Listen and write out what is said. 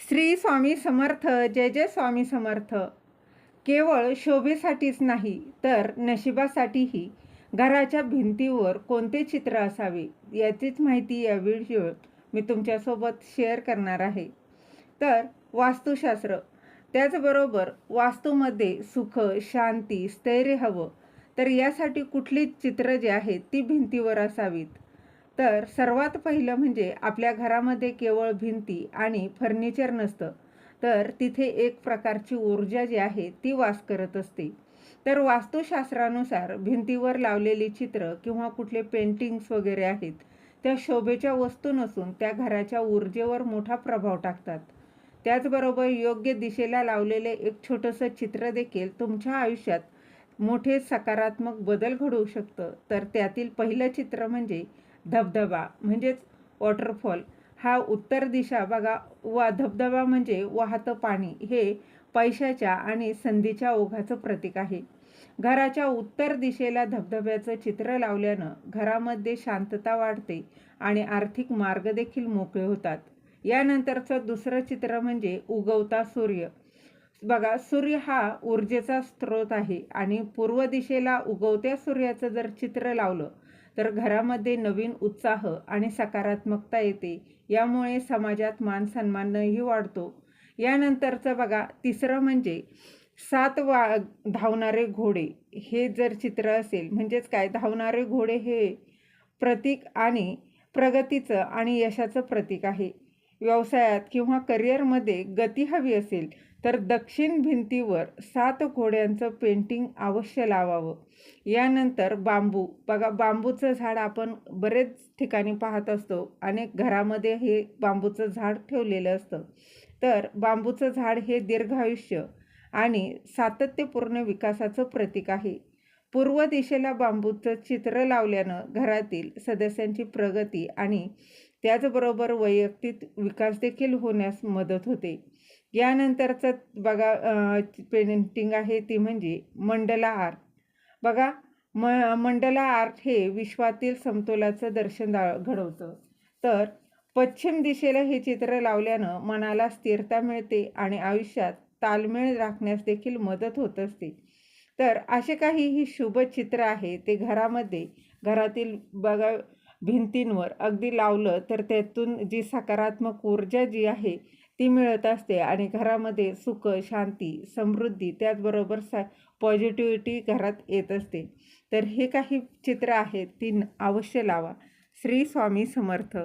श्री स्वामी समर्थ. जय जय स्वामी समर्थ. केवळ शोभेसाठीच नाही तर नशिबासाठीही घराच्या भिंतीवर कोणते चित्र असावे याचीच माहिती या व्हिडिओत मी तुमच्यासोबत शेअर करणार आहे. तर वास्तुशास्त्र, त्याचबरोबर वास्तूमध्ये सुख, शांती, स्थैर्य हवं तर यासाठी कुठली चित्र जी आहेत ती भिंतीवर असावीत. तर सर्वात पहिलं म्हणजे आपल्या घरामध्ये केवळ भिंती आणि फर्निचर नसतं, तर तिथे एक प्रकारची ऊर्जा जी आहे ती वास करत असते. तर वास्तुशास्त्रानुसार भिंतीवर लावलेली चित्र किंवा कुठले पेंटिंग्स वगैरे आहेत त्या शोभेच्या वस्तू नसून त्या घराच्या ऊर्जेवर मोठा प्रभाव टाकतात. त्याचबरोबर योग्य दिशेला लावलेले एक छोटंसं चित्र देखील तुमच्या आयुष्यात मोठे सकारात्मक बदल घडवू शकतं. तर त्यातील पहिलं चित्र म्हणजे धबधबा म्हणजेच वॉटरफॉल. हा उत्तर दिशा बघा, धबधबा म्हणजे वाहतं पाणी, हे पैशाच्या आणि संधीच्या ओघाचं प्रतीक आहे. घराच्या उत्तर दिशेला धबधब्याचं चित्र लावल्यानं घरामध्ये शांतता वाढते आणि आर्थिक मार्ग देखील मोकळे होतात. यानंतरचं दुसरं चित्र म्हणजे उगवता सूर्य. बघा, सूर्य हा ऊर्जेचा स्रोत आहे आणि पूर्व दिशेला उगवत्या सूर्याचं जर चित्र लावलं तर घरामध्ये नवीन उत्साह आणि सकारात्मकता येते. यामुळे समाजात मान सन्मानही वाढतो. यानंतरचं बघा तिसरं म्हणजे 7 धावणारे घोडे. हे जर चित्र असेल म्हणजेच काय, धावणारे घोडे हे प्रतीक आणि प्रगतीचं आणि यशाचं प्रतीक आहे. व्यवसायात किंवा करिअरमध्ये गती हवी असेल तर दक्षिण भिंतीवर 7 घोड्यांचं पेंटिंग अवश्य लावावं. यानंतर बांबू. बघा, बांबूचं झाड आपण बरेच ठिकाणी पाहत असतो. अनेक घरामध्ये हे बांबूचं झाड ठेवलेलं असतं. तर बांबूचं झाड हे दीर्घायुष्य आणि सातत्यपूर्ण विकासाचं प्रतीक आहे. पूर्व दिशेला बांबूचं चित्र लावल्यानं घरातील सदस्यांची प्रगती आणि त्याचबरोबर वैयक्तिक विकास देखील होण्यास मदत होते. यानंतरचं बघा पेंटिंग आहे ती म्हणजे मंडला आर्ट. बघा, मंडला आर्ट हे विश्वातील समतोलाचं दर्शन घडवतं. तर पश्चिम दिशेला हे चित्र लावल्यानं मनाला स्थिरता मिळते आणि आयुष्यात ताळमेळ राखण्यास देखील मदत होत असते. तर असे काही ही शुभ चित्र आहे ते घरातील बघा भिंतींवर अगदी लावलं तर त्यातून जी सकारात्मक ऊर्जा जी आहे ती मिळत असते आणि घरामध्ये सुख, शांती, समृद्धी, त्याचबरोबर पॉझिटिव्हिटी घरात येत असते. तर हे काही चित्र आहेत ती अवश्य लावा. श्री स्वामी समर्थ.